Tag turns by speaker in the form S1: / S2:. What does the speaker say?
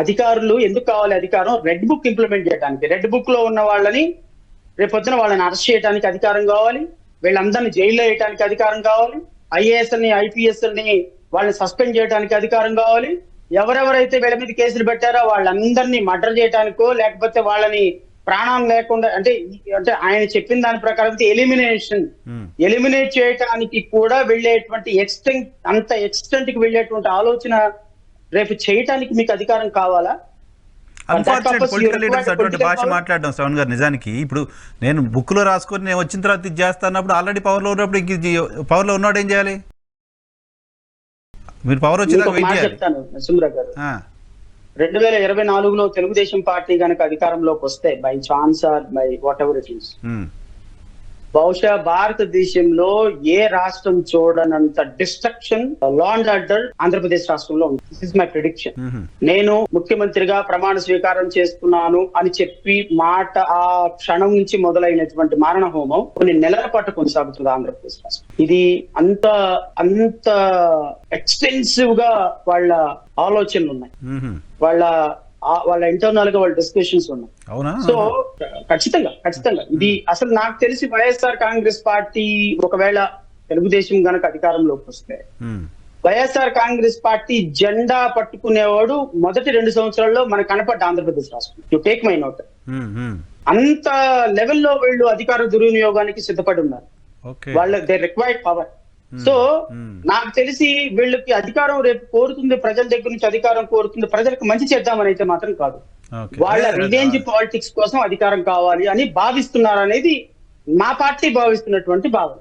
S1: అధికారులు ఎందుకు కావాలి అధికారం? రెడ్ బుక్ ఇంప్లిమెంట్ చేయడానికి. రెడ్ బుక్ లో ఉన్న వాళ్ళని రేపొద్దున వాళ్ళని అరెస్ట్ చేయడానికి అధికారం కావాలి, వీళ్ళందరినీ జైల్లో వేయడానికి అధికారం కావాలి, ఐఏఎస్ ని ఐపీఎస్ ని వాళ్ళని సస్పెండ్ చేయడానికి అధికారం కావాలి, ఎవరెవరైతే వీళ్ళ మీద కేసులు పెట్టారో వాళ్ళందరినీ మర్డర్ చేయడానికో లేకపోతే వాళ్ళని ప్రాణం లేకుండా అంటే ఆయన చెప్పిన దాని ప్రకారం ఎలిమినేట్ చేయడానికి కూడా వెళ్ళేటువంటి అంత ఎక్స్టెంట్ కి వెళ్ళేటువంటి ఆలోచన రేపు చేయటానికి మీకు అధికారం కావాలా?
S2: అన్ఫార్చునేట్ పొలిటికల్ లీడర్స్ అటువంటి భాష మాట్లాడడం శ్రవణ్ గారు. నిజానికి ఇప్పుడు నేను బుక్ లో రాసుకొని నేను వచ్చిన తర్వాత ఇది చేస్తానప్పుడు ఆల్రెడీ పవర్ లో ఉన్నప్పుడు ఇంక పవర్ లో ఉన్నాడు ఏం చేయాలి? మీరు పవర్ వచ్చేదాకా
S1: చెప్తాను నరసింహ గారు. 2024లో తెలుగుదేశం పార్టీ కనుక అధికారంలోకి వస్తే by chance or by whatever it is, బహుశా భారతదేశంలో ఏ రాష్ట్రం చూడనంత destruction law and order Andhra Pradesh రాష్ట్రంలో ఉంది. This is my prediction. నేను ముఖ్యమంత్రిగా ప్రమాణ స్వీకారం చేస్తున్నాను అని చెప్పి మాట ఆ క్షణం నుంచి మొదలైనటువంటి మారణ హోమం కొన్ని నెలల పాటు కొనసాగుతుంది ఆంధ్రప్రదేశ్ రాష్ట్రం. ఇది అంత ఎక్స్టెన్సివ్ గా వాళ్ళ ఆలోచనలు ఉన్నాయి, వాళ్ళ ఇంటర్నల్ గా వాళ్ళ డిస్కషన్స్ ఉన్నాయి. సో ఖచ్చితంగా ఇది అసలు నాకు తెలిసి వైఎస్ఆర్ కాంగ్రెస్ పార్టీ ఒకవేళ తెలుగుదేశం గనక అధికారంలోకి వస్తే వైఎస్ఆర్ కాంగ్రెస్ పార్టీ జెండా పట్టుకునేవాడు మొదటి 2 సంవత్సరాల్లో మనకు కనపడ్డ ఆంధ్రప్రదేశ్ రాష్ట్రం. You take my note. అంత లెవెల్లో వీళ్ళు అధికార దుర్వినియోగానికి సిద్ధపడి ఉన్నారు. వాళ్ళ దే రిక్వైర్డ్ పవర్. సో నాకు తెలిసి వీళ్ళకి అధికారం రేపు కోరుతుంది, ప్రజల దగ్గర నుంచి అధికారం కోరుతుంది, ప్రజలకు మంచి చేద్దామని అయితే మాత్రం కాదు. వాళ్ళ రివెంజ్ పాలిటిక్స్ కోసం అధికారం కావాలి అని భావిస్తున్నారు అనేది మా పార్టీ భావిస్తున్నటువంటి భావన.